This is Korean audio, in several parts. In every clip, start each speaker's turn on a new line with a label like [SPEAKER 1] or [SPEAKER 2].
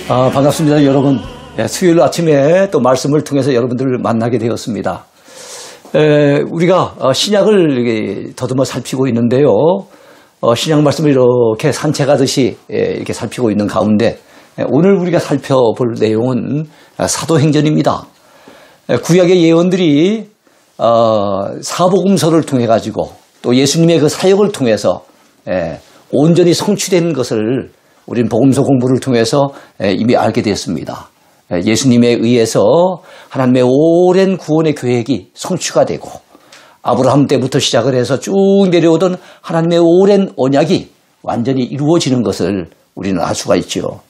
[SPEAKER 1] 반갑습니다, 여러분. 수요일 아침에 또 말씀을 통해서 여러분들을 만나게 되었습니다. 우리가 신약을 더듬어 살피고 있는데요. 신약 말씀을 이렇게 산책하듯이 이렇게 살피고 있는 가운데 오늘 우리가 살펴볼 내용은 사도행전입니다. 구약의 예언들이 사복음서를 통해 가지고 또 예수님의 그 사역을 통해서 온전히 성취된 것을 우리는 복음서 공부를 통해서 이미 알게 되었습니다. 예수님에 의해서 하나님의 오랜 구원의 계획이 성취가 되고 아브라함 때부터 시작을 해서 쭉 내려오던 하나님의 오랜 언약이 완전히 이루어지는 것을 우리는 알 수가 있죠.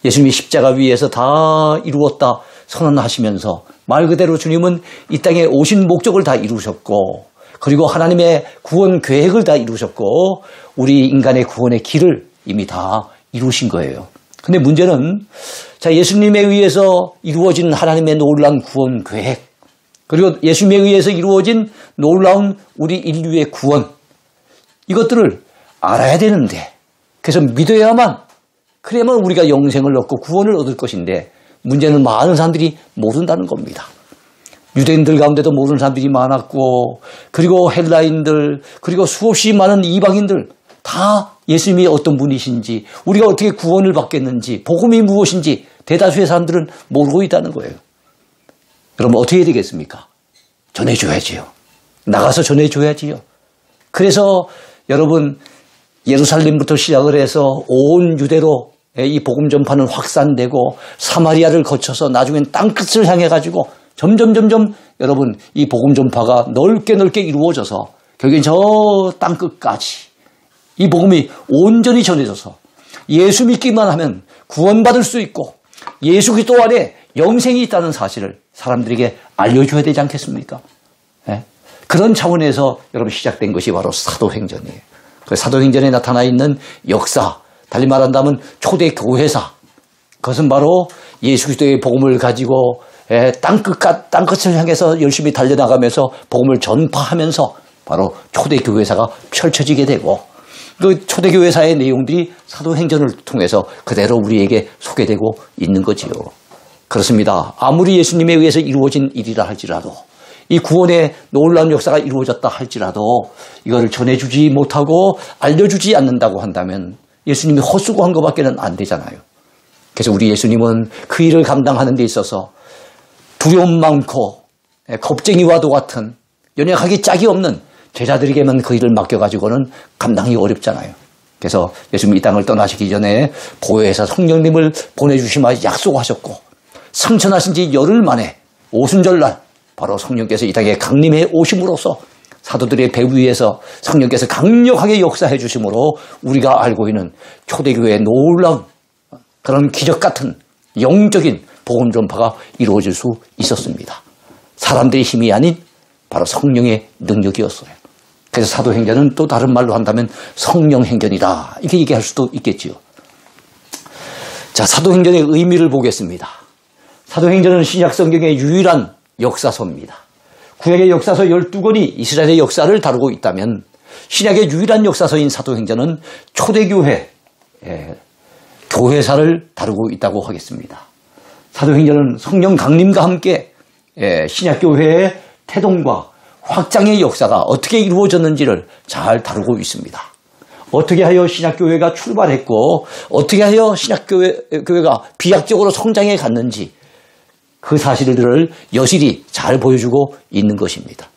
[SPEAKER 1] 예수님이 십자가 위에서 다 이루었다 선언하시면서 말 그대로 주님은 이 땅에 오신 목적을 다 이루셨고 그리고 하나님의 구원 계획을 다 이루셨고 우리 인간의 구원의 길을 이미 다 이루신 거예요. 근데 문제는 예수님에 의해서 이루어진 하나님의 놀라운 구원 계획 그리고 예수님에 의해서 이루어진 놀라운 우리 인류의 구원 이것들을 알아야 되는데 그래서 믿어야만 그래야만 우리가 영생을 얻고 구원을 얻을 것인데 문제는 많은 사람들이 모른다는 겁니다. 유대인들 가운데도 모르는 사람들이 많았고 그리고 헬라인들 그리고 수없이 많은 이방인들 다 예수님이 어떤 분이신지 우리가 어떻게 구원을 받겠는지 복음이 무엇인지 대다수의 사람들은 모르고 있다는 거예요. 그럼 어떻게 해야 되겠습니까? 전해줘야지요. 나가서 전해줘야지요. 그래서 여러분 예루살렘부터 시작을 해서 온 유대로 이 복음 전파는 확산되고 사마리아를 거쳐서 나중엔 땅끝을 향해 가지고 점점 여러분 이 복음 전파가 넓게 이루어져서 결국엔 저 땅끝까지 이 복음이 온전히 전해져서 예수 믿기만 하면 구원받을 수 있고 예수 그리스도 안에 영생이 있다는 사실을 사람들에게 알려줘야 되지 않겠습니까? 네? 그런 차원에서 여러분 시작된 것이 바로 사도행전이에요. 사도행전에 나타나 있는 역사, 달리 말한다면 초대 교회사, 그것은 바로 예수 그리스도의 복음을 가지고 땅끝을 향해서 열심히 달려나가면서 복음을 전파하면서 바로 초대 교회사가 펼쳐지게 되고 그 초대교회사의 내용들이 사도행전을 통해서 그대로 우리에게 소개되고 있는 거지요. 그렇습니다. 아무리 예수님에 의해서 이루어진 일이라 할지라도 이 구원의 놀라운 역사가 이루어졌다 할지라도 이거를 전해주지 못하고 알려주지 않는다고 한다면 예수님이 헛수고한 것밖에는 안 되잖아요. 그래서 우리 예수님은 그 일을 감당하는 데 있어서 두려움 많고 겁쟁이와도 같은 연약하기 짝이 없는 제자들에게만 그 일을 맡겨가지고는 감당이 어렵잖아요. 그래서 예수님이 이 땅을 떠나시기 전에 보혜사 성령님을 보내주시마 약속하셨고 승천하신 지 열흘 만에 오순절날 바로 성령께서 이 땅에 강림해 오심으로써 사도들의 배 위에서 성령께서 강력하게 역사해 주심으로 우리가 알고 있는 초대교회의 놀라운 그런 기적 같은 영적인 복음 전파가 이루어질 수 있었습니다. 사람들의 힘이 아닌 바로 성령의 능력이었어요. 그래서 사도행전은 또 다른 말로 한다면 성령행전이다 이렇게 얘기할 수도 있겠지요. 자, 사도행전의 의미를 보겠습니다. 사도행전은 신약 성경의 유일한 역사서입니다. 구약의 역사서 12권이 이스라엘의 역사를 다루고 있다면 신약의 유일한 역사서인 사도행전은 초대교회 교회사를 다루고 있다고 하겠습니다. 사도행전은 성령 강림과 함께 신약교회의 태동과 확장의 역사가 어떻게 이루어졌는지를 잘 다루고 있습니다. 어떻게 하여 신약교회가 출발했고 어떻게 하여 신약교회가 비약적으로 성장해 갔는지 그 사실들을 여실히 잘 보여주고 있는 것입니다.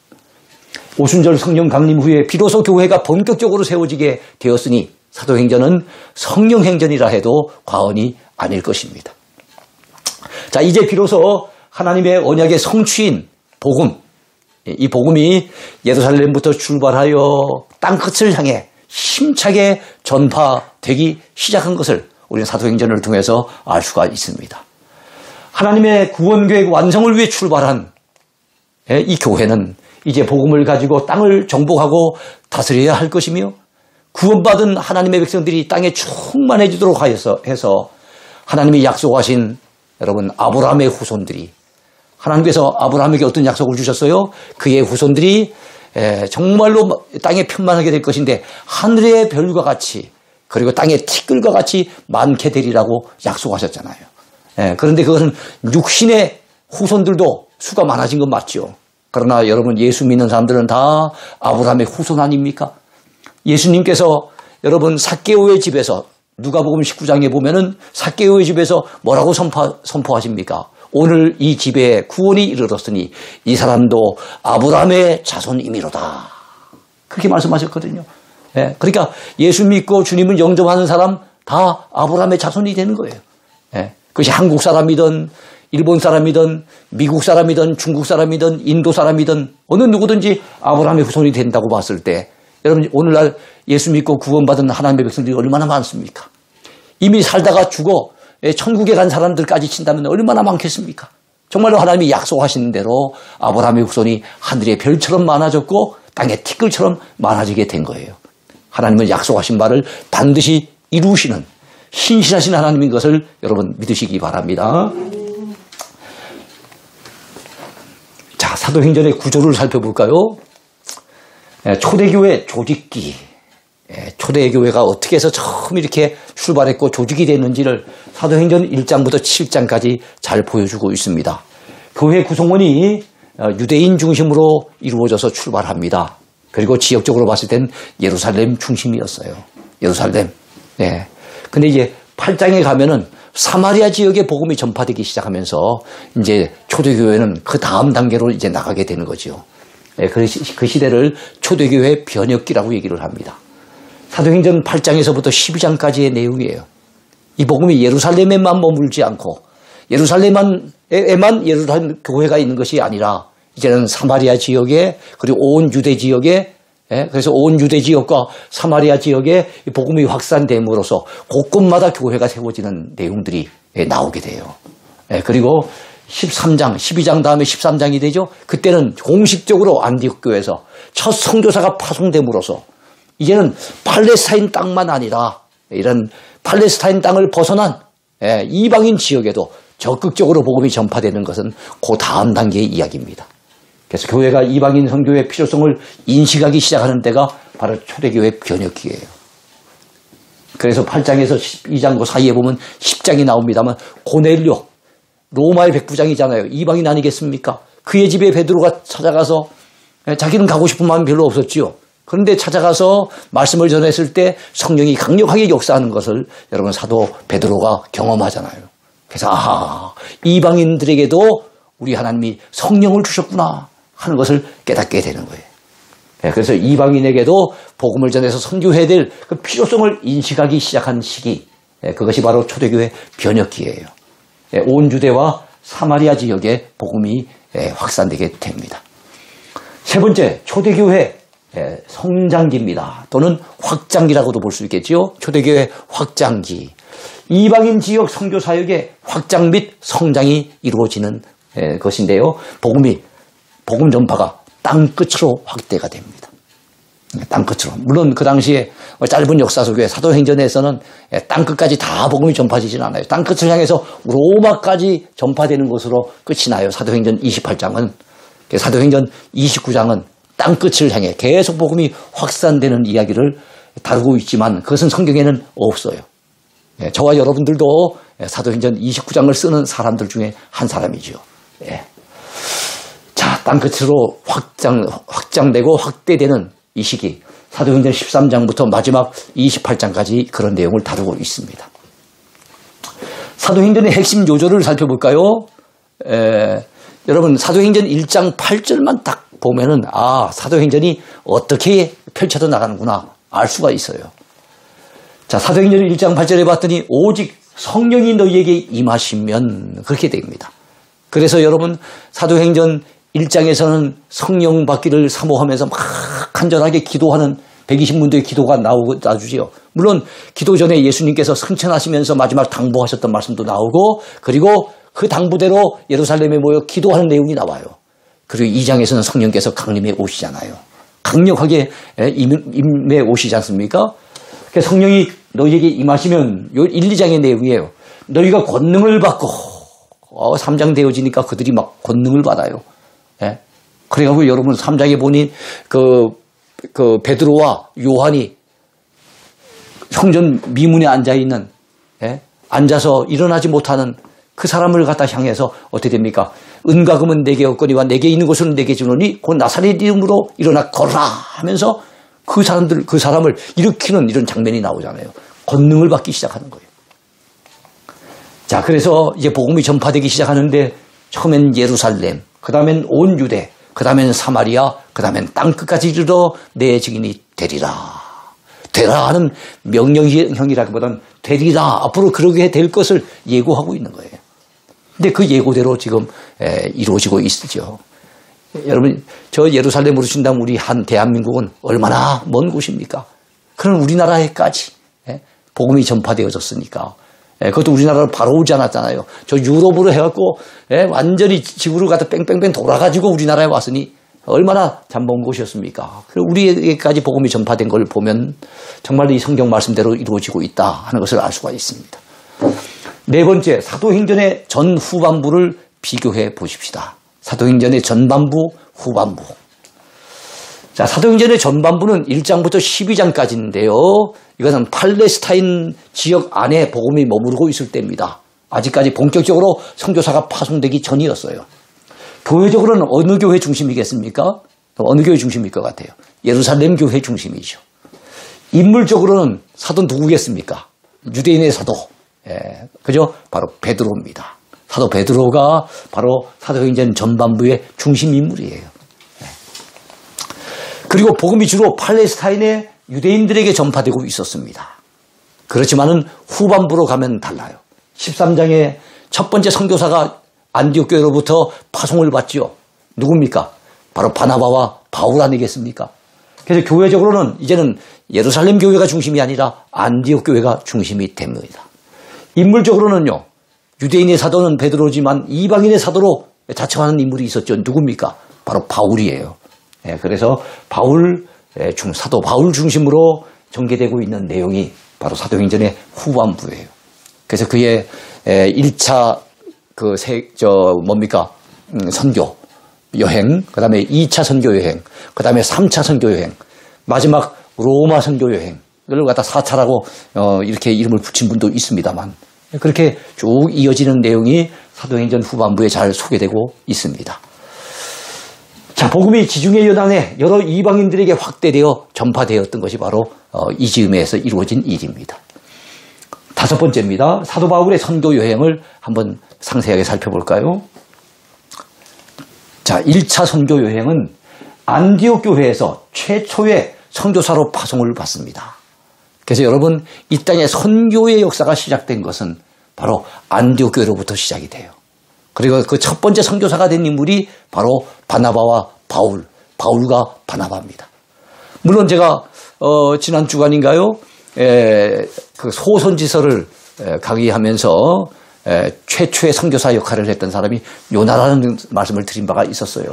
[SPEAKER 1] 오순절 성령 강림 후에 비로소 교회가 본격적으로 세워지게 되었으니 사도행전은 성령행전이라 해도 과언이 아닐 것입니다. 자, 이제 비로소 하나님의 언약의 성취인 복음, 이 복음이 예루살렘부터 출발하여 땅끝을 향해 힘차게 전파되기 시작한 것을 우리는 사도행전을 통해서 알 수가 있습니다. 하나님의 구원계획 완성을 위해 출발한 이 교회는 이제 복음을 가지고 땅을 정복하고 다스려야 할 것이며 구원받은 하나님의 백성들이 땅에 충만해지도록 해서 하나님이 약속하신 여러분 아브라함의 후손들이 하나님께서 아브라함에게 어떤 약속을 주셨어요? 그의 후손들이 정말로 땅에 편만하게 될 것인데 하늘의 별과 같이 그리고 땅의 티끌과 같이 많게 되리라고 약속하셨잖아요. 그런데 그것은 육신의 후손들도 수가 많아진 건 맞죠. 그러나 여러분, 예수 믿는 사람들은 다 아브라함의 후손 아닙니까? 예수님께서 여러분 삭개오의 집에서 누가복음 19장에 보면은 삭개오의 집에서 뭐라고 선포하십니까? 오늘 이 집에 구원이 이르렀으니 이 사람도 아브라함의 자손이미로다. 그렇게 말씀하셨거든요. 그러니까 예수 믿고 주님을 영접하는 사람 다 아브라함의 자손이 되는 거예요. 그것이 한국 사람이든 일본 사람이든 미국 사람이든 중국 사람이든 인도 사람이든 어느 누구든지 아브라함의 후손이 된다고 봤을 때 여러분, 오늘날 예수 믿고 구원받은 하나님의 백성들이 얼마나 많습니까? 이미 살다가 죽어 천국에 간 사람들까지 친다면 얼마나 많겠습니까? 정말로 하나님이 약속하신 대로 아브라함의 후손이 하늘의 별처럼 많아졌고 땅의 티끌처럼 많아지게 된 거예요. 하나님은 약속하신 바를 반드시 이루시는 신실하신 하나님인 것을 여러분 믿으시기 바랍니다. 자, 사도행전의 구조를 살펴볼까요? 초대교회 조직기, 초대교회가 어떻게 해서 처음 이렇게 출발했고 조직이 됐는지를 사도행전 1장부터 7장까지 잘 보여주고 있습니다. 교회 구성원이 유대인 중심으로 이루어져서 출발합니다. 그리고 지역적으로 봤을 땐 예루살렘 중심이었어요. 예루살렘. 근데 이제 8장에 가면은 사마리아 지역에 복음이 전파되기 시작하면서 이제 초대교회는 그 다음 단계로 이제 나가게 되는 거죠. 그 시대를 초대교회 변혁기라고 얘기를 합니다. 사도행전 8장에서부터 12장까지의 내용이에요. 이 복음이 예루살렘에만 머물지 않고 예루살렘만 예루살렘 교회가 있는 것이 아니라 이제는 사마리아 지역에 그리고 온 유대 지역에 그래서 온 유대 지역과 사마리아 지역에 복음이 확산됨으로써 곳곳마다 교회가 세워지는 내용들이 나오게 돼요. 그리고 13장, 12장 다음에 13장이 되죠. 그때는 공식적으로 안디옥 교회에서 첫 선교사가 파송됨으로써 이제는 팔레스타인 땅만 아니라 이런 팔레스타인 땅을 벗어난 이방인 지역에도 적극적으로 복음이 전파되는 것은 그 다음 단계의 이야기입니다. 그래서 교회가 이방인 선교의 필요성을 인식하기 시작하는 때가 바로 초대교회 변혁기예요. 그래서 8장에서 12장 그 사이에 보면 10장이 나옵니다만 고넬료 로마의 백부장이잖아요. 이방인 아니겠습니까? 그의 집에 베드로가 찾아가서 자기는 가고 싶은 마음이 별로 없었지요. 그런데 찾아가서 말씀을 전했을 때 성령이 강력하게 역사하는 것을 여러분 사도 베드로가 경험하잖아요. 그래서 이방인들에게도 우리 하나님이 성령을 주셨구나 하는 것을 깨닫게 되는 거예요. 그래서 이방인에게도 복음을 전해서 선교해야 될 그 필요성을 인식하기 시작한 시기, 그것이 바로 초대교회 변혁기예요. 온 유대와 사마리아 지역에 복음이 확산되게 됩니다. 세 번째, 초대교회 성장기입니다. 또는 확장기라고도 볼 수 있겠지요. 초대교회 확장기. 이방인 지역 선교 사역의 확장 및 성장이 이루어지는 것인데요. 복음 전파가 땅끝으로 확대가 됩니다. 땅끝으로. 물론 그 당시에 짧은 역사 속에 사도행전에서는 땅끝까지 다 복음이 전파되지는 않아요. 땅끝을 향해서 로마까지 전파되는 것으로 끝이 나요. 사도행전 28장은. 사도행전 29장은 땅끝을 향해 계속 복음이 확산되는 이야기를 다루고 있지만 그것은 성경에는 없어요. 저와 여러분들도 사도행전 29장을 쓰는 사람들 중에 한 사람이죠. 자, 땅끝으로 확장되고 확대되는 이 시기, 사도행전 13장부터 마지막 28장까지 그런 내용을 다루고 있습니다. 사도행전의 핵심 요조를 살펴볼까요? 여러분, 사도행전 1장 8절만 딱 보면은 사도행전이 어떻게 펼쳐져 나가는구나 알 수가 있어요. 자, 사도행전 1장 8절에 봤더니 오직 성령이 너희에게 임하시면 그렇게 됩니다. 그래서 여러분 사도행전 1장에서는 성령 받기를 사모하면서 막 간절하게 기도하는 120문도의 기도가 나오지요. 물론 기도 전에 예수님께서 승천하시면서 마지막 당부하셨던 말씀도 나오고 그리고 그 당부대로 예루살렘에 모여 기도하는 내용이 나와요. 그리고 2장에서는 성령께서 강림해 오시잖아요. 강력하게 임해 오시지 않습니까? 성령이 너희에게 임하시면 1, 2장의 내용이에요. 너희가 권능을 받고 3장 되어지니까 그들이 막 권능을 받아요. 그래가지고 여러분 3장에 보니 그 베드로와 요한이 성전 미문에 앉아있는 앉아서 일어나지 못하는 그 사람을 갖다 향해서 어떻게 됩니까? 은과 금은 내게 없거니와 내게 있는 것은 내게 주노니 곧 나사렛 이름으로 일어나 걸어라 하면서 그 사람을 일으키는 이런 장면이 나오잖아요. 권능을 받기 시작하는 거예요. 자, 그래서 이제 복음이 전파되기 시작하는데 처음엔 예루살렘, 그 다음엔 온 유대, 그 다음엔 사마리아, 그 다음엔 땅끝까지 이르러 내 증인이 되리라. 되라 하는 명령형이라기보다는 되리라. 앞으로 그러게 될 것을 예고하고 있는 거예요. 근데 그 예고대로 지금 이루어지고 있죠. 여러분, 저 예루살렘으로 친다면 우리 대한민국은 얼마나 먼 곳입니까? 그런 우리나라에까지 복음이 전파되어졌으니까. 그것도 우리나라로 바로 오지 않았잖아요. 저 유럽으로 해갖고 완전히 지구를 갖다 뺑뺑뺑 돌아가지고 우리나라에 왔으니 얼마나 참 먼 곳이었습니까? 우리에게까지 복음이 전파된 걸 보면 정말 이 성경 말씀대로 이루어지고 있다 하는 것을 알 수가 있습니다. 네 번째, 사도행전의 전 후반부를 비교해 보십시다. 사도행전의 전반부, 후반부. 자, 사도행전의 전반부는 1장부터 12장까지인데요. 이것은 팔레스타인 지역 안에 복음이 머무르고 있을 때입니다. 아직까지 본격적으로 선교사가 파송되기 전이었어요. 교회적으로는 어느 교회 중심이겠습니까? 어느 교회 중심일 것 같아요? 예루살렘 교회 중심이죠. 인물적으로는 사도 누구겠습니까? 유대인의 사도. 그죠? 바로 베드로입니다. 사도 베드로가 바로 사도행전 전반부의 중심 인물이에요. 그리고 복음이 주로 팔레스타인의 유대인들에게 전파되고 있었습니다. 그렇지만은 후반부로 가면 달라요. 13장에 첫 번째 선교사가 안디옥 교회로부터 파송을 받죠. 누굽니까? 바로 바나바와 바울 아니겠습니까? 그래서 교회적으로는 이제는 예루살렘 교회가 중심이 아니라 안디옥 교회가 중심이 됩니다. 인물적으로는요. 유대인의 사도는 베드로지만 이방인의 사도로 자청하는 인물이 있었죠. 누굽니까? 바로 바울이에요. 그래서 사도 바울 중심으로 전개되고 있는 내용이 바로 사도행전의 후반부예요. 그래서 그의 1차 선교 여행, 그 다음에 2차 선교 여행, 그 다음에 3차 선교 여행, 마지막 로마 선교 여행을 갖다 4차라고 이렇게 이름을 붙인 분도 있습니다만 그렇게 쭉 이어지는 내용이 사도행전 후반부에 잘 소개되고 있습니다. 자, 복음이 지중해 연안에 여러 이방인들에게 확대되어 전파되었던 것이 바로 이 즈음에서 이루어진 일입니다. 다섯 번째입니다. 사도 바울의 선교 여행을 한번 상세하게 살펴볼까요? 자, 1차 선교 여행은 안디옥 교회에서 최초의 선교사로 파송을 받습니다. 그래서 여러분, 이 땅에 선교의 역사가 시작된 것은 바로 안디옥 교회로부터 시작이 돼요. 그리고 그 첫 번째 선교사가 된 인물이 바로 바나바와 바울과 바나바입니다. 물론 제가 지난 주간인가요? 그 소선지서를 강의하면서 최초의 선교사 역할을 했던 사람이 요나라는 말씀을 드린 바가 있었어요.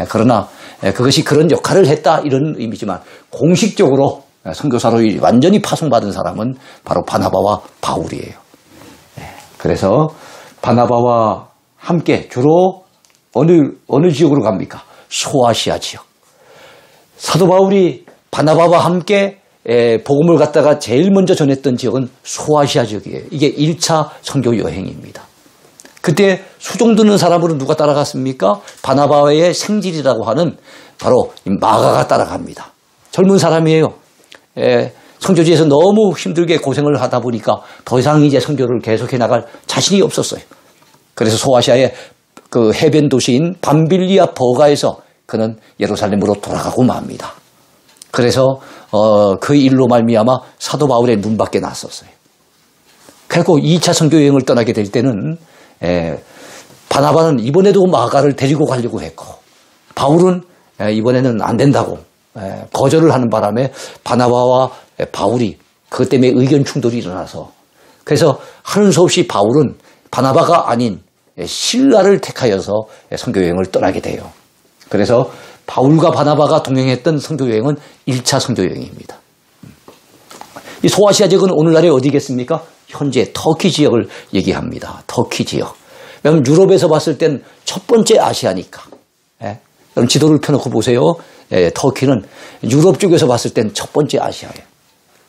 [SPEAKER 1] 그러나 그것이 그런 역할을 했다 이런 의미지만 공식적으로 선교사로 완전히 파송받은 사람은 바로 바나바와 바울이에요. 그래서 바나바와 함께 주로 어느 지역으로 갑니까? 소아시아 지역. 사도 바울이 바나바와 함께 복음을 갖다가 제일 먼저 전했던 지역은 소아시아 지역이에요. 이게 1차 선교 여행입니다. 그때 수종 드는 사람으로 누가 따라갔습니까? 바나바의 생질이라고 하는 바로 마가가 따라갑니다. 젊은 사람이에요. 선교지에서 너무 힘들게 고생을 하다 보니까 더 이상 이제 선교를 계속해 나갈 자신이 없었어요. 그래서 소아시아의 그 해변 도시인 밤빌리아 버가에서 그는 예루살렘으로 돌아가고 맙니다. 그래서 그 일로 말미암아 사도 바울의 눈밖에 났었어요. 그리고 2차 선교 여행을 떠나게 될 때는 바나바는 이번에도 마가를 데리고 가려고 했고 바울은 이번에는 안 된다고 거절을 하는 바람에 바나바와 바울이 그것 때문에 의견 충돌이 일어나서 그래서 하는 수 없이 바울은 바나바가 아닌 실라를 택하여서 선교 여행을 떠나게 돼요. 그래서 바울과 바나바가 동행했던 선교 여행은 1차 선교 여행입니다. 이 소아시아 지역은 오늘날에 어디겠습니까? 현재 터키 지역을 얘기합니다. 터키 지역. 왜냐하면 유럽에서 봤을 땐 첫 번째 아시아니까. 여러분 지도를 펴놓고 보세요. 터키는 유럽 쪽에서 봤을 땐 첫 번째 아시아예요.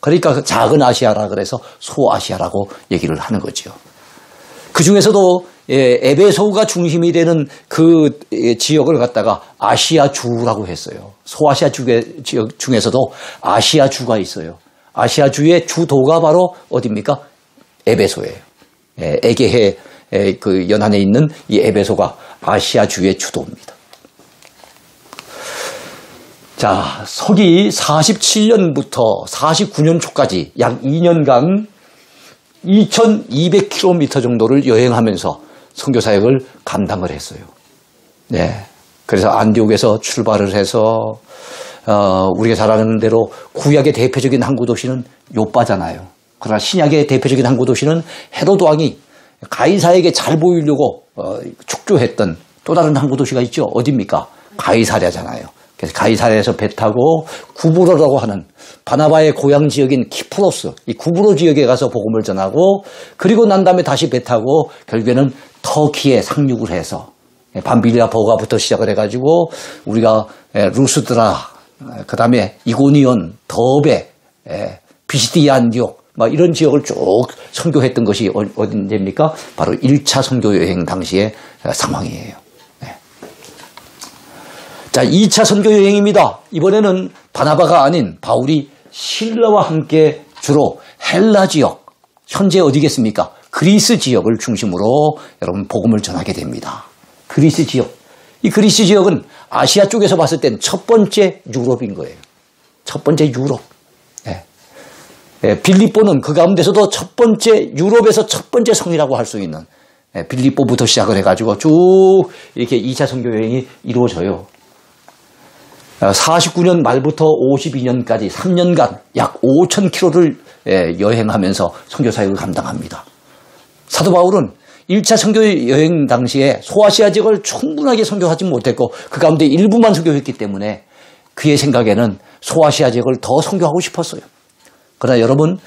[SPEAKER 1] 그러니까 작은 아시아라 그래서 소아시아라고 얘기를 하는 거죠. 그 중에서도 에베소가 중심이 되는 그 지역을 갖다가 아시아주라고 했어요. 소아시아 지역 중에서도 아시아주가 있어요. 아시아주의 주도가 바로 어디입니까? 에베소예요. 에게해 그 연안에 있는 이 에베소가 아시아주의 주도입니다. 자, 서기 47년부터 49년 초까지 약 2년간 2200km 정도를 여행하면서 선교 사역을 감당을 했어요. 네. 그래서 안디옥에서 출발을 해서 우리가 잘 아는 대로 구약의 대표적인 항구 도시는 요빠잖아요. 그러나 신약의 대표적인 항구 도시는 헤로드 왕이 가이사에게 잘 보이려고 축조했던 또 다른 항구 도시가 있죠. 어디입니까? 가이사랴잖아요. 그래서 가이사랴에서 배 타고 구브로라고 하는 바나바의 고향 지역인 키프로스, 이 구브로 지역에 가서 복음을 전하고, 그리고 난 다음에 다시 배 타고 결국에는 터키에 상륙을 해서 밤빌리아 버가부터 시작을 해가지고 우리가 루스드라, 그 다음에 이고니온, 더베, 비시디아 안디옥 이런 지역을 쭉 선교했던 것이 어딘데입니까? 바로 1차 선교 여행 당시의 상황이에요. 네. 자, 2차 선교 여행입니다. 이번에는 바나바가 아닌 바울이 실라와 함께 주로 헬라 지역, 현재 어디겠습니까? 그리스 지역을 중심으로 여러분 복음을 전하게 됩니다. 그리스 지역. 이 그리스 지역은 아시아 쪽에서 봤을 땐 첫 번째 유럽인 거예요. 첫 번째 유럽. 빌립보는 그 가운데서도 첫 번째, 유럽에서 첫 번째 성이라고 할 수 있는 빌립보부터 시작을 해가지고 쭉 이렇게 2차 선교 여행이 이루어져요. 49년 말부터 52년까지 3년간 약 5,000km를 여행하면서 선교 사역을 감당합니다. 사도 바울은 1차 선교 여행 당시에 소아시아 지역을 충분하게 선교하지 못했고 그 가운데 일부만 선교했기 때문에 그의 생각에는 소아시아 지역을 더 선교하고 싶었어요. 그러나 여러분,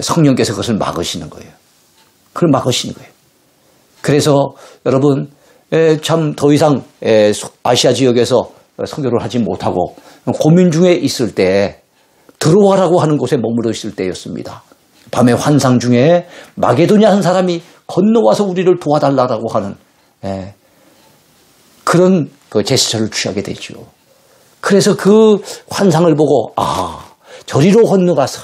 [SPEAKER 1] 성령께서 그것을 막으시는 거예요. 그걸 막으시는 거예요. 그래서 여러분, 참 더 이상 아시아 지역에서 선교를 하지 못하고 고민 중에 있을 때 드로아라고 하는 곳에 머물러 있을 때였습니다. 밤에 환상 중에 마게도냐 한 사람이 건너와서 우리를 도와달라고 하는 그런 그 제스처를 취하게 되죠. 그래서 그 환상을 보고 저리로 건너가서,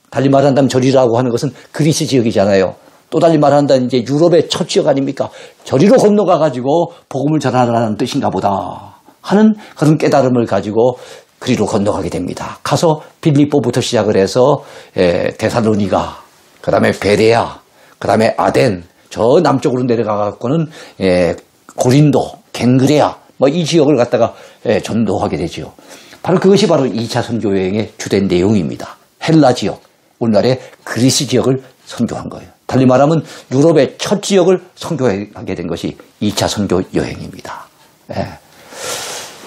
[SPEAKER 1] 달리 말한다면 저리라고 하는 것은 그리스 지역이잖아요. 또 달리 말한다면 이제 유럽의 첫 지역 아닙니까? 저리로 건너가가지고 복음을 전하라는 뜻인가 보다 하는 그런 깨달음을 가지고 그리로 건너가게 됩니다. 가서 빌립보부터 시작을 해서 데살로니가, 그 다음에 베레아, 그 다음에 아덴, 저 남쪽으로 내려가갖고는 고린도, 갱그레아, 이 지역을 갖다가 전도하게 되죠. 바로 그것이 바로 2차 선교 여행의 주된 내용입니다. 헬라 지역, 오늘날의 그리스 지역을 선교한 거예요. 달리 말하면 유럽의 첫 지역을 선교하게 된 것이 2차 선교 여행입니다.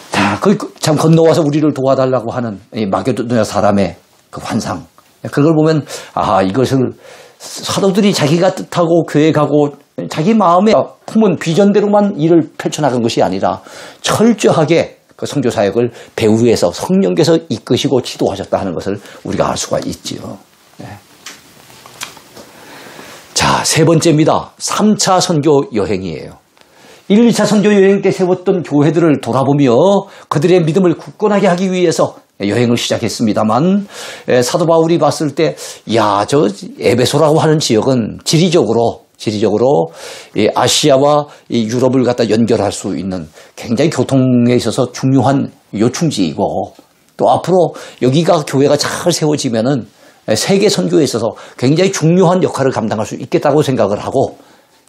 [SPEAKER 1] 자, 참 건너와서 우리를 도와달라고 하는 이 마게도냐 사람의 그 환상. 그걸 보면 이것을 사도들이 자기가 뜻하고 계획하고 자기 마음에 품은 비전대로만 일을 펼쳐나간 것이 아니라 철저하게 그 선교 사역을 배후에서 성령께서 이끄시고 지도하셨다 하는 것을 우리가 알 수가 있지요. 자, 세 번째입니다. 3차 선교 여행이에요. 1, 2차 선교 여행 때 세웠던 교회들을 돌아보며 그들의 믿음을 굳건하게 하기 위해서 여행을 시작했습니다만, 사도 바울이 봤을 때, 저 에베소라고 하는 지역은 지리적으로 아시아와 유럽을 갖다 연결할 수 있는 굉장히 교통에 있어서 중요한 요충지이고, 또 앞으로 여기가 교회가 잘 세워지면은 세계 선교에 있어서 굉장히 중요한 역할을 감당할 수 있겠다고 생각을 하고,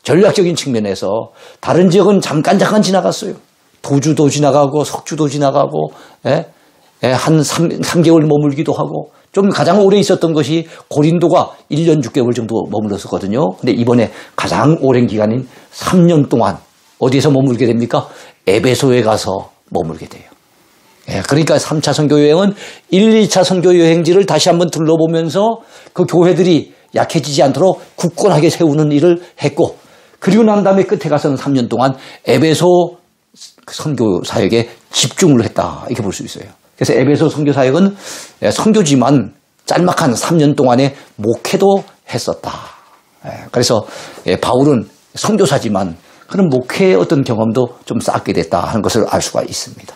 [SPEAKER 1] 전략적인 측면에서 다른 지역은 잠깐 지나갔어요. 도주도 지나가고 석주도 지나가고 한 3개월 머물기도 하고, 좀 가장 오래 있었던 것이 고린도가 1년 6개월 정도 머물렀었거든요. 근데 이번에 가장 오랜 기간인 3년 동안 어디에서 머물게 됩니까? 에베소에 가서 머물게 돼요. 그러니까 3차 선교 여행은 1, 2차 선교 여행지를 다시 한번 둘러보면서 그 교회들이 약해지지 않도록 굳건하게 세우는 일을 했고, 그리고 난 다음에 끝에 가서는 3년 동안 에베소 선교 사역에 집중을 했다, 이렇게 볼 수 있어요. 그래서 에베소 선교 사역은 선교지만 짤막한 3년 동안의 목회도 했었다. 그래서 바울은 선교사지만 그런 목회의 어떤 경험도 좀 쌓게 됐다 하는 것을 알 수가 있습니다.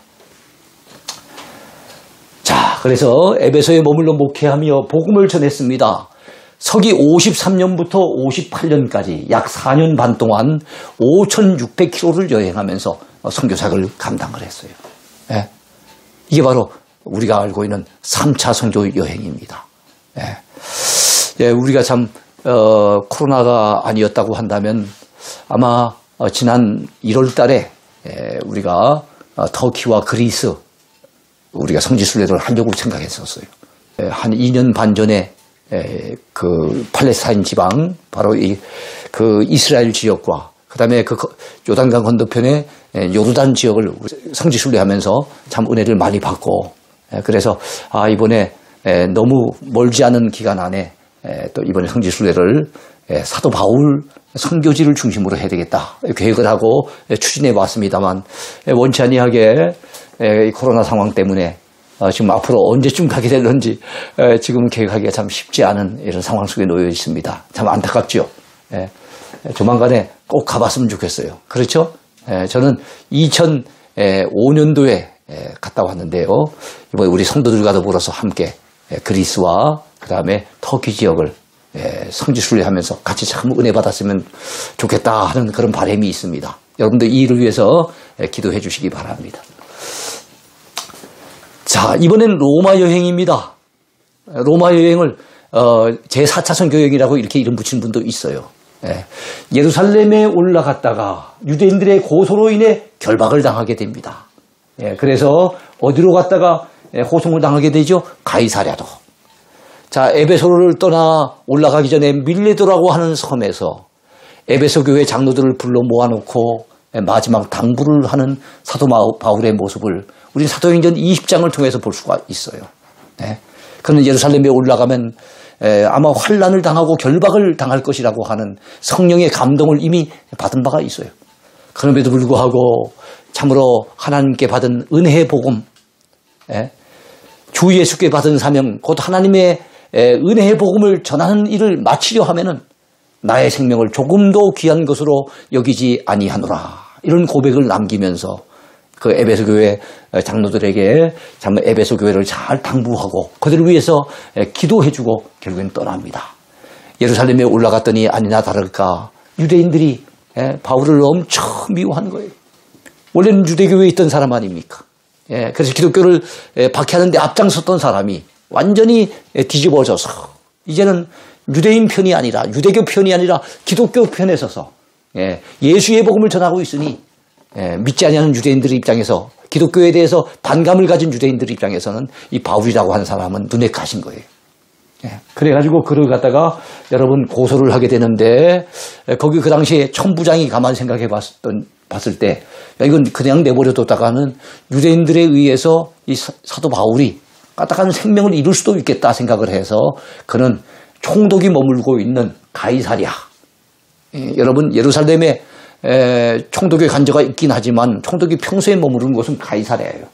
[SPEAKER 1] 자, 그래서 에베소에 머물러 목회하며 복음을 전했습니다. 서기 53년부터 58년까지 약 4년 반 동안 5,600km를 여행하면서 선교사를 감당을 했어요. 이게 바로 우리가 알고 있는 3차 선교 여행입니다. 우리가 참 코로나가 아니었다고 한다면 아마 지난 1월 달에 우리가 터키와 그리스 우리가 성지순례를 하려고 생각했었어요. 한 2년 반 전에 그 팔레스타인 지방 바로 그 이스라엘 지역과 그다음에 그 요단강 건너편의 요르단 지역을 성지순례하면서 참 은혜를 많이 받고 그래서 이번에 너무 멀지 않은 기간 안에 또 이번에 성지순례를 사도 바울 선교지를 중심으로 해야 되겠다 계획을 하고 추진해 왔습니다만 원치 아니하게 코로나 상황 때문에 지금 앞으로 언제쯤 가게 될런지 지금 계획하기가 참 쉽지 않은 이런 상황 속에 놓여 있습니다. 참 안타깝죠. 조만간에 꼭 가봤으면 좋겠어요. 그렇죠? 저는 2005년도에 갔다 왔는데요. 이번에 우리 성도들과 더불어서 함께 그리스와 그 다음에 터키 지역을 성지순례하면서 같이 참 은혜 받았으면 좋겠다 하는 그런 바람이 있습니다. 여러분들 이 일을 위해서 기도해 주시기 바랍니다. 자, 이번엔 로마 여행입니다. 로마 여행을 제4차 선교 여행이라고 이렇게 이름 붙인 분도 있어요. 예루살렘에 올라갔다가 유대인들의 고소로 인해 결박을 당하게 됩니다. 그래서 어디로 갔다가 호송을 당하게 되죠? 가이사랴도. 자, 에베소를 떠나 올라가기 전에 밀레도라고 하는 섬에서 에베소 교회 장로들을 불러 모아놓고 마지막 당부를 하는 사도 바울의 모습을 우리 사도행전 20장을 통해서 볼 수가 있어요. 그는 예루살렘에 올라가면 아마 환난을 당하고 결박을 당할 것이라고 하는 성령의 감동을 이미 받은 바가 있어요. 그럼에도 불구하고 참으로 하나님께 받은 은혜의 복음, 주 예수께 받은 사명, 곧 하나님의 은혜의 복음을 전하는 일을 마치려 하면은 나의 생명을 조금도 귀한 것으로 여기지 아니하노라. 이런 고백을 남기면서 그 에베소 교회 장로들에게 참 에베소 교회를 잘 당부하고 그들을 위해서 기도해주고 결국엔 떠납니다. 예루살렘에 올라갔더니 아니나 다를까 유대인들이 바울을 엄청 미워하는 거예요. 원래는 유대교회에 있던 사람 아닙니까? 그래서 기독교를 박해하는 데 앞장섰던 사람이 완전히 뒤집어져서 이제는 유대인 편이 아니라 유대교 편이 아니라 기독교 편에 서서 예수의 복음을 전하고 있으니 믿지 아니하는 유대인들 입장에서 기독교에 대해서 반감을 가진 유대인들 입장에서는 이 바울이라고 하는 사람은 눈에 가신 거예요. 그래가지고 그를 갖다가 여러분 고소를 하게 되는데 거기 그 당시에 천부장이 가만 생각해 봤을 때 이건 그냥 내버려뒀다가는 유대인들에 의해서 이 사도 바울이 까딱한 생명을 잃을 수도 있겠다 생각을 해서 그는 총독이 머물고 있는 가이사랴. 여러분 예루살렘에 총독의 관저가 있긴 하지만 총독이 평소에 머무르는 곳은 가이사랴예요.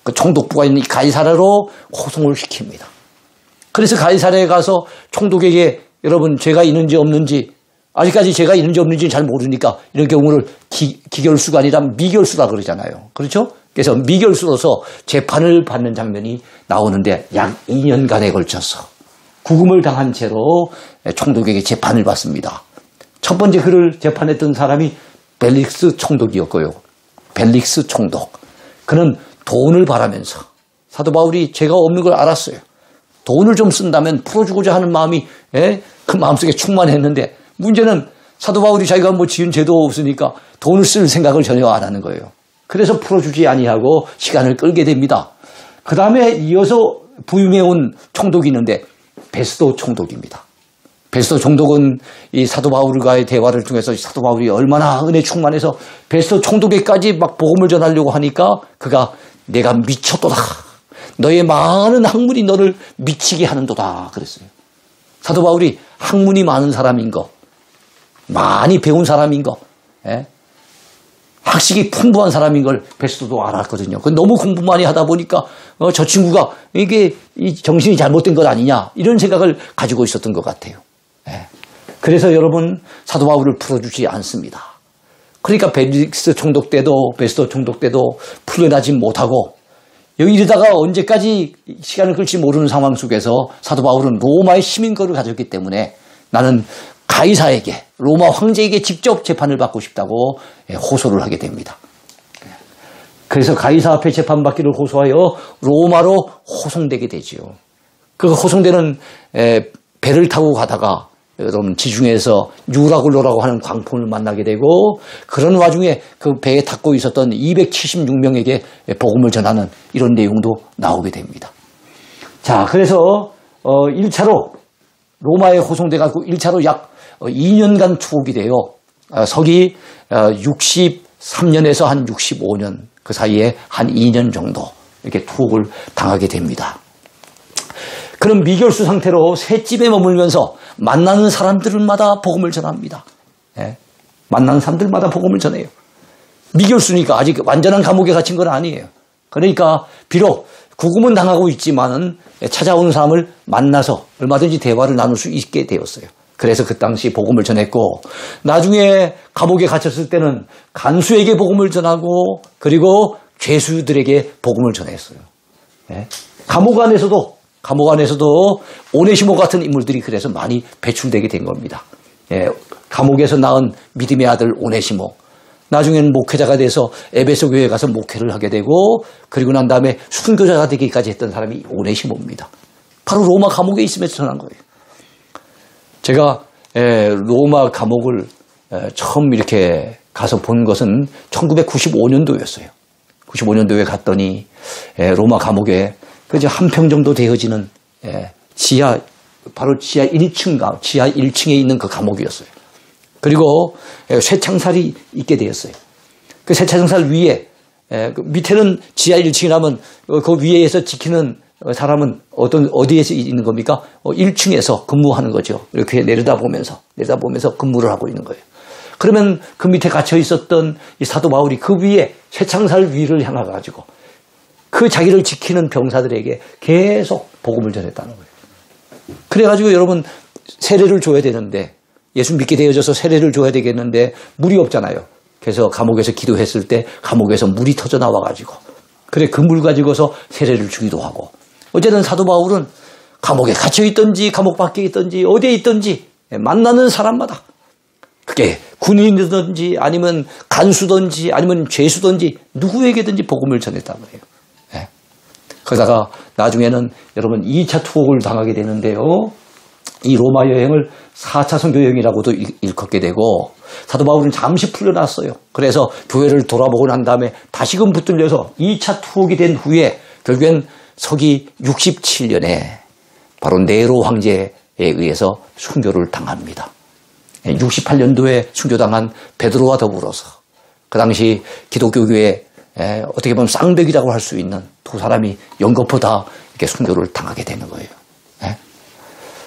[SPEAKER 1] 그 총독부가 있는 가이사랴로 호송을 시킵니다. 그래서 가이사랴에 가서 총독에게 여러분 죄가 있는지 없는지 아직까지 죄가 있는지 없는지 잘 모르니까 이런 경우를 기결수가 아니라 미결수라 그러잖아요. 그렇죠? 그래서 미결수로서 재판을 받는 장면이 나오는데 약 2년간에 걸쳐서 구금을 당한 채로 총독에게 재판을 받습니다. 첫 번째 그를 재판했던 사람이 벨릭스 총독이었고요. 벨릭스 총독. 그는 돈을 바라면서 사도 바울이 죄가 없는 걸 알았어요. 돈을 좀 쓴다면 풀어주고자 하는 마음이 그 마음속에 충만했는데 문제는 사도 바울이 자기가 뭐 지은 죄도 없으니까 돈을 쓸 생각을 전혀 안 하는 거예요. 그래서 풀어주지 아니하고 시간을 끌게 됩니다. 그 다음에 이어서 부임해온 총독이 있는데 베스도 총독입니다. 베스도 총독은 이 사도 바울과의 대화를 통해서 사도 바울이 얼마나 은혜 충만해서 베스도 총독에까지 막 복음을 전하려고 하니까 그가 내가 미쳤도다. 너의 많은 학문이 너를 미치게 하는도다. 그랬어요. 사도 바울이 학문이 많은 사람인 거, 많이 배운 사람인 거, 학식이 풍부한 사람인 걸 베스도도 알았거든요. 너무 공부 많이 하다 보니까 저 친구가 이게 이 정신이 잘못된 것 아니냐 이런 생각을 가지고 있었던 것 같아요. 그래서 여러분 사도 바울을 풀어주지 않습니다. 그러니까 베스도 총독 때도 풀려나지 못하고 여기 이러다가 언제까지 시간을 끌지 모르는 상황 속에서 사도 바울은 로마의 시민권을 가졌기 때문에 나는 가이사에게 로마 황제에게 직접 재판을 받고 싶다고 호소를 하게 됩니다. 그래서 가이사 앞에 재판받기를 호소하여 로마로 호송되게 되지요. 그 호송되는 배를 타고 가다가 여러분 지중해에서 유라굴로라고 하는 광풍을 만나게 되고 그런 와중에 그 배에 탔고 있었던 276명에게 복음을 전하는 이런 내용도 나오게 됩니다. 자, 그래서 1차로 로마에 호송돼 갖고 1차로 약 2년간 투옥이 돼요. 서기 63년에서 한 65년 그 사이에 한 2년 정도 이렇게 투옥을 당하게 됩니다. 그런 미결수 상태로 셋집에 머물면서 만나는 사람들마다 복음을 전합니다. 예? 만나는 사람들마다 복음을 전해요. 미결수니까 아직 완전한 감옥에 갇힌 건 아니에요. 그러니까 비록 구금은 당하고 있지만은 찾아오는 사람을 만나서 얼마든지 대화를 나눌 수 있게 되었어요. 그래서 그 당시 복음을 전했고 나중에 감옥에 갇혔을 때는 간수에게 복음을 전하고 그리고 죄수들에게 복음을 전했어요. 예? 감옥 안에서도 오네시모 같은 인물들이 그래서 많이 배출되게 된 겁니다. 예, 감옥에서 낳은 믿음의 아들 오네시모. 나중에는 목회자가 돼서 에베소 교회에 가서 목회를 하게 되고 그리고 난 다음에 순교자가 되기까지 했던 사람이 오네시모입니다. 바로 로마 감옥에 있으면서 전한 거예요. 제가 로마 감옥을 처음 이렇게 가서 본 것은 1995년도였어요. 95년도에 갔더니 로마 감옥에 그저 한 평 정도 되어지는 바로 지하 1층에 있는 그 감옥이었어요. 그리고 쇠창살이 있게 되었어요. 그 쇠창살 위에 그 밑에는 지하 1층이라면 그 위에서 지키는 사람은 어디에서 있는 겁니까? 1층에서 근무하는 거죠. 이렇게 내려다보면서 근무를 하고 있는 거예요. 그러면 그 밑에 갇혀 있었던 이 사도 바울이 그 위에 쇠창살 위를 향해 가지고 그 자기를 지키는 병사들에게 계속 복음을 전했다는 거예요. 그래가지고 여러분 세례를 줘야 되는데 예수 믿게 되어져서 세례를 줘야 되겠는데 물이 없잖아요. 그래서 감옥에서 기도했을 때 감옥에서 물이 터져 나와가지고 그래 그 물 가지고서 세례를 주기도 하고 어쨌든 사도 바울은 감옥에 갇혀 있든지 감옥 밖에 있든지 어디에 있든지 만나는 사람마다 그게 군인이든지 아니면 간수든지 아니면 죄수든지 누구에게든지 복음을 전했다고 해요. 그러다가 나중에는 여러분 2차 투옥을 당하게 되는데요. 이 로마 여행을 4차 선교 여행이라고도 일컫게 되고 사도 바울은 잠시 풀려났어요. 그래서 교회를 돌아보고 난 다음에 다시금 붙들려서 2차 투옥이 된 후에 결국엔 서기 67년에 바로 네로 황제에 의해서 순교를 당합니다. 68년도에 순교당한 베드로와 더불어서 그 당시 기독교교회 어떻게 보면 쌍벽이라고 할 수 있는 두 사람이 연거푸 다 이렇게 순교를 당하게 되는 거예요.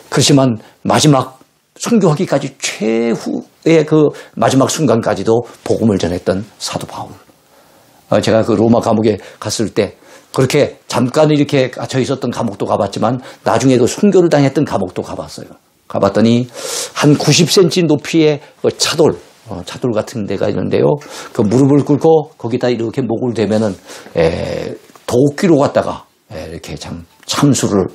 [SPEAKER 1] 그렇지만 마지막 순교하기까지 최후의 그 마지막 순간까지도 복음을 전했던 사도 바울. 제가 그 로마 감옥에 갔을 때 그렇게 잠깐 이렇게 갇혀 있었던 감옥도 가봤지만 나중에도 순교를 당했던 감옥도 가봤어요. 가봤더니 한 90cm 높이의 차돌 같은 데가 있는데요. 그 무릎을 꿇고 거기다 이렇게 목을 대면은 도끼로 갔다가 이렇게 참수를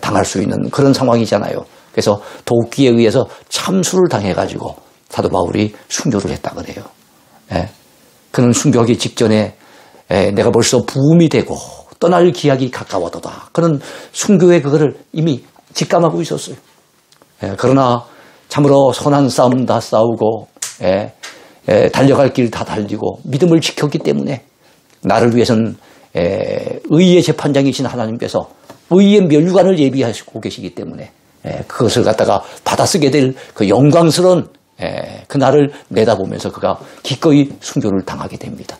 [SPEAKER 1] 당할 수 있는 그런 상황이잖아요. 그래서 도끼에 의해서 참수를 당해가지고 사도 바울이 순교를 했다 그래요. 그는 순교하기 직전에 내가 벌써 부음이 되고 떠날 기약이 가까워도다. 그는 순교의 그거를 이미 직감하고 있었어요. 그러나 참으로 선한 싸움 다 싸우고 달려갈 길 다 달리고 믿음을 지켰기 때문에 나를 위해서는 의의 재판장이신 하나님께서 의의 멸류관을 예비하시고 계시기 때문에 그것을 갖다가 받아쓰게 될 그 영광스러운 그 날을 내다보면서 그가 기꺼이 순교를 당하게 됩니다.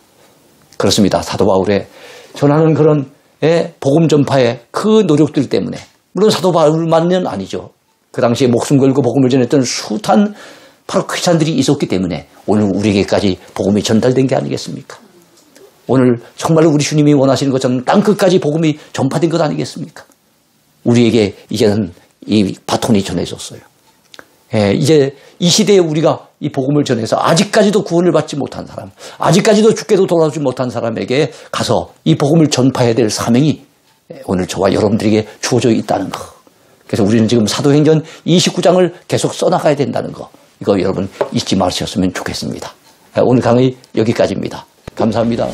[SPEAKER 1] 그렇습니다. 사도 바울의 전하는 그런 복음 전파의 그 노력들 때문에 물론 사도 바울만은 아니죠. 그 당시에 목숨 걸고 복음을 전했던 숱한 바로 크리스찬들이 있었기 때문에 오늘 우리에게까지 복음이 전달된 게 아니겠습니까? 오늘 정말로 우리 주님이 원하시는 것처럼 땅끝까지 복음이 전파된 것 아니겠습니까? 우리에게 이제는 이 바톤이 전해졌어요. 이제 이 시대에 우리가 이 복음을 전해서 아직까지도 구원을 받지 못한 사람, 아직까지도 주께도 돌아오지 못한 사람에게 가서 이 복음을 전파해야 될 사명이 오늘 저와 여러분들에게 주어져 있다는 거. 그래서 우리는 지금 사도행전 29장을 계속 써나가야 된다는 거. 이거 여러분 잊지 마셨으면 좋겠습니다. 오늘 강의 여기까지입니다. 감사합니다.